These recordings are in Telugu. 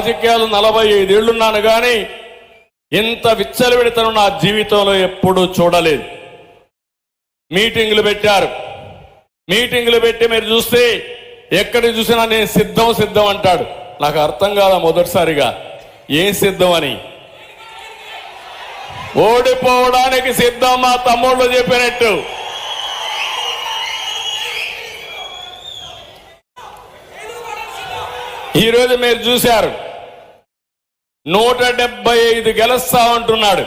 రాజకీయాలు 45 ఏళ్లున్నాను కానీ ఇంత విచ్చలవిడితనం నా జీవితంలో ఎప్పుడూ చూడలేదు. మీటింగులు పెట్టారు. మీటింగులు పెట్టి మీరు చూస్తే ఎక్కడ చూసినా నేను సిద్ధం సిద్ధం అంటాడు. నాకు అర్థం కాదా మొదటిసారిగా ఏం సిద్ధం అని. ఓడిపోవడానికి సిద్ధం మా తమ్ముళ్ళు చెప్పినట్టు. ఈరోజు మీరు చూశారు 175 గెలుస్తా ఉంటున్నాడు.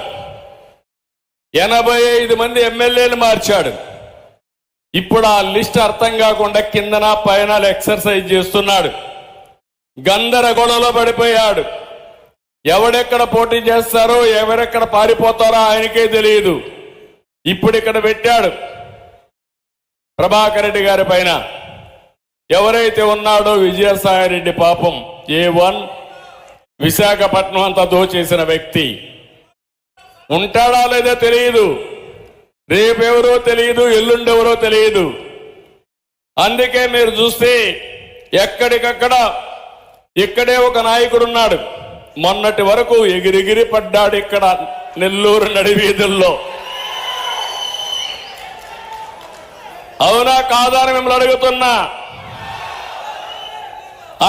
85 మంది ఎమ్మెల్యేలు మార్చాడు. ఇప్పుడు ఆ లిస్ట్ అర్థం కాకుండా కిందన పైన ఎక్సర్సైజ్ చేస్తున్నాడు. గందరగోళంలో పడిపోయాడు. ఎవడెక్కడ పోటీ చేస్తారో ఎవరెక్కడ పారిపోతారో ఆయనకే తెలియదు. ఇప్పుడు ఇక్కడ పెట్టాడు ప్రభాకర్ రెడ్డి గారి పైన ఎవరైతే ఉన్నాడో విజయసాయిరెడ్డి పాపం A1 విశాఖపట్నం అంతా దోచేసిన వ్యక్తి ఉంటాడా లేదో తెలియదు. రేపెవరో తెలియదు, ఎల్లుండెవరో తెలియదు. అందుకే మీరు చూస్తే ఎక్కడికక్కడ ఇక్కడే ఒక నాయకుడు ఉన్నాడు. మొన్నటి వరకు ఎగిరిగిరి పడ్డాడు ఇక్కడ నెల్లూరు నడివీధుల్లో. అవునా కాదా అని మిమ్మల్ని అడుగుతున్నా.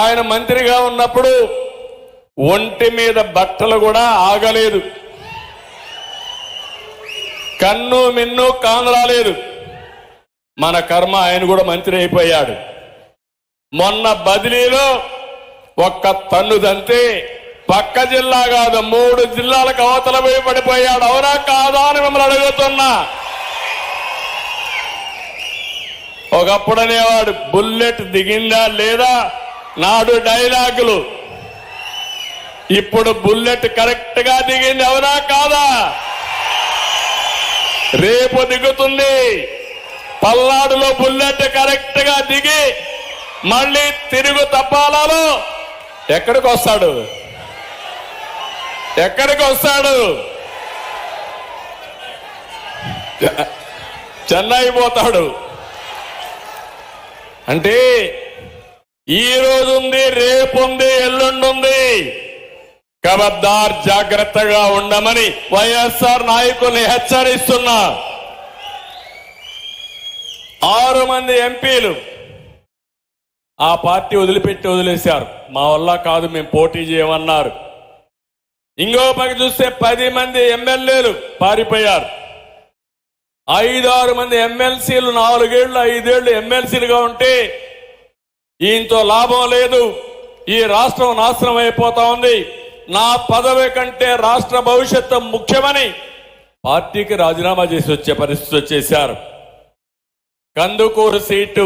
ఆయన మంత్రిగా ఉన్నప్పుడు ఒంటి మీద బట్టలు కూడా ఆగలేదు, కన్ను మిన్ను కానరాలేదు. మన కర్మ ఆయన కూడా మంత్రి అయిపోయాడు. మొన్న బదిలీలో ఒక్క తన్నుదంతే పక్క జిల్లా కాదు 3 జిల్లాలకు అవతల పోయి పడిపోయాడు. అవునా కాదా అని మిమ్మల్ని అడుగుతున్నా. ఒకప్పుడు అనేవాడు బుల్లెట్ దిగిందా లేదా నాడు డైలాగులు. ఇప్పుడు బుల్లెట్ కరెక్ట్ గా దిగింది. అవునా కాదా? రేపు దిగుతుంది. పల్నాడులో బుల్లెట్ కరెక్ట్ గా దిగి మళ్ళీ తిరుగు తప్పాలలో ఎక్కడికి వస్తాడు? ఎక్కడికి వస్తాడు? చెన్నై పోతాడు. అంటే ఈ రోజు ఉంది, రేపు ఉంది, ఎల్లుండి ఉంది. ఖబర్దార్ జాగ్రత్తగా ఉండమని వైఎస్ఆర్ నాయకుల్ని హెచ్చరిస్తున్నా. 6 మంది ఎంపీలు ఆ పార్టీ వదిలేశారు. మా వల్ల కాదు, మేము పోటీ చేయమన్నారు. ఇంకో పక్క చూస్తే 10 మంది ఎమ్మెల్యేలు పారిపోయారు. 5-6 మంది ఎమ్మెల్సీలు 4 ఏళ్లు 5 ఏళ్లు ఎమ్మెల్సీలుగా ఉంటే ఈయనతో లాభం లేదు, ఈ రాష్ట్రం నాశనం అయిపోతా ఉంది, నా పదవి కంటే రాష్ట్ర భవిష్యత్తు ముఖ్యమని పార్టీకి రాజీనామా చేసి వచ్చే పరిస్థితి వచ్చేశారు. కందుకూరు సీటు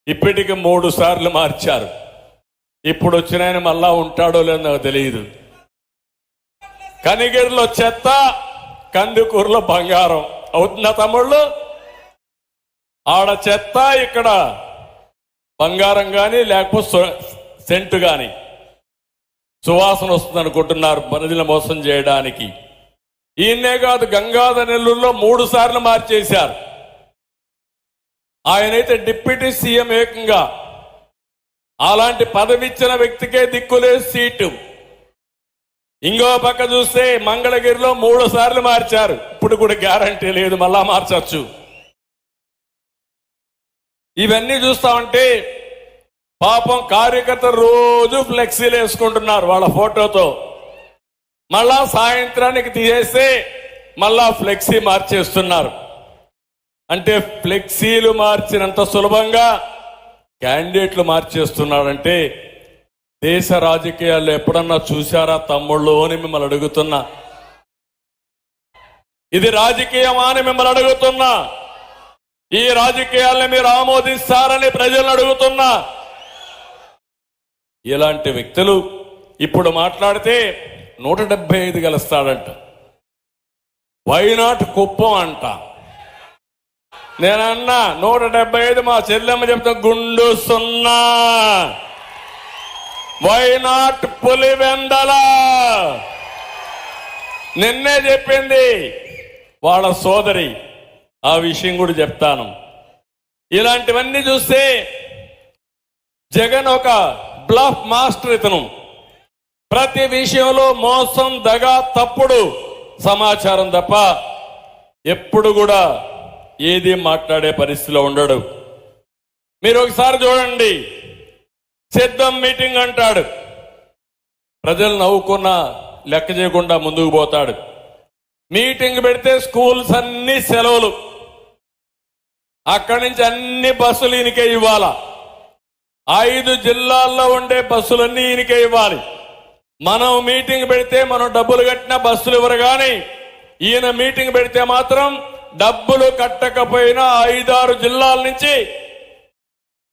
ఇప్పటికి 3 సార్లు మార్చారు. ఇప్పుడు వచ్చిన ఆయన మళ్ళా ఉంటాడో లేదో నాకు తెలియదు. కనిగిరిలో చెత్త, కందుకూరులో బంగారం అవుతుందా తమ్ముళ్ళు? ఆడ చెత్త, ఇక్కడ బంగారం కానీ లేకపోతే సెంటు కానీ సువాసన వస్తుంది అనుకుంటున్నారు ప్రజలను మోసం చేయడానికి. ఈయన్నే కాదు, గంగాధర్ నెల్లూరులో 3 సార్లు మార్చేశారు. ఆయనైతే డిప్యూటీ సీఎం ఏకంగా. అలాంటి పదవిచ్చిన వ్యక్తికే దిక్కులేదు సీటు. ఇంకో పక్క చూస్తే మంగళగిరిలో 3 సార్లు మార్చారు. ఇప్పుడు కూడా గ్యారంటీ లేదు, మళ్ళా మార్చచ్చు. ఇవన్నీ చూస్తా ఉంటే పాపం కార్యకర్తలు రోజు ఫ్లెక్సీలు వేసుకుంటున్నారు వాళ్ళ ఫోటోతో. మళ్ళా సాయంత్రానికి తీసేస్తే మళ్ళా ఫ్లెక్సీ మార్చేస్తున్నారు. అంటే ఫ్లెక్సీలు మార్చినంత సులభంగా క్యాండిడేట్లు మార్చేస్తున్నాడంటే దేశ రాజకీయాల్లో ఎప్పుడన్నా చూశారా తమ్ముళ్ళు అని మిమ్మల్ని అడుగుతున్నా. ఇది రాజకీయమా అని మిమ్మల్ని అడుగుతున్నా. ఈ రాజకీయాల్ని మీరు ఆమోదిస్తారని ప్రజలను అడుగుతున్నా. ఇలాంటి వ్యక్తులు ఇప్పుడు మాట్లాడితే 175 గెలుస్తాడంట. వైనాట్ కుప్పం అంట. నేనన్నా 175 మా చెల్లెమ్మ చెప్తా గుండు 0. వైనాట్ పులివెందల నిన్నే చెప్పింది వాళ్ళ సోదరి. ఆ విషయం కూడా చెప్తాను. ఇలాంటివన్నీ చూస్తే జగన్ ఒక బ్లఫ్ మాస్టర్. ఇతను ప్రతి విషయంలో మోసం దగ తప్పుడు సమాచారం తప్ప ఎప్పుడు కూడా ఏది మాట్లాడే పరిస్థితిలో ఉండడు. మీరు ఒకసారి చూడండి, సిద్ధం మీటింగ్ అంటాడు, ప్రజలు నవ్వుకున్న లెక్క చేయకుండా ముందుకు పోతాడు. మీటింగ్ పెడితే స్కూల్స్ అన్ని సెలవులు, అక్కడి నుంచి అన్ని బస్సులు ఈయనకే ఇవ్వాలా, 5 జిల్లాల్లో ఉండే బస్సులన్నీ ఈయనకే ఇవ్వాలి. మనం మీటింగ్ పెడితే మనం డబ్బులు కట్టిన బస్సులు ఇవ్వరు, కానీ ఈయన మీటింగ్ పెడితే మాత్రం డబ్బులు కట్టకపోయినా 5-6 జిల్లాల నుంచి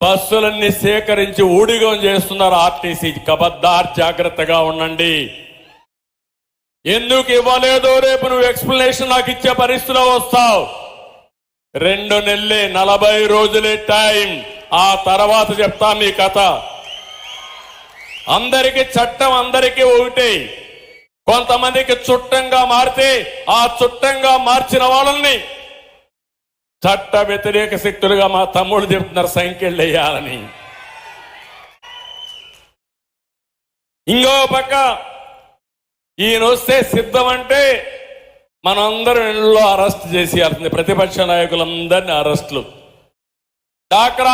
బస్సులన్నీ సేకరించి ఊడిగం చేస్తున్నారు ఆర్టీసీ. కబద్దార్, జాగ్రత్తగా ఉండండి. ఎందుకు ఇవ్వలేదో రేపు నువ్వు ఎక్స్ప్లెనేషన్ నాకు ఇచ్చే పరిస్థితిలో వస్తావు. 2 నెలలే, 40 రోజులే టైం. ఆ తర్వాత చెప్తా మీ కథ. అందరికీ చట్టం అందరికీ ఒకటే. కొంతమందికి చుట్టంగా మారితే ఆ చుట్టంగా మార్చిన వాళ్ళని చట్ట వ్యతిరేక శక్తులుగా మా తమ్ముడు చెప్తున్నారు సంఖ్యలు వేయాలని. ఇంకో పక్క ఈయన వస్తే సిద్ధం అంటే మనందరం ఇళ్ళలో అరెస్ట్ చేసేయాల్సింది. ప్రతిపక్ష నాయకులందరినీ అరెస్టులు. డాక్రా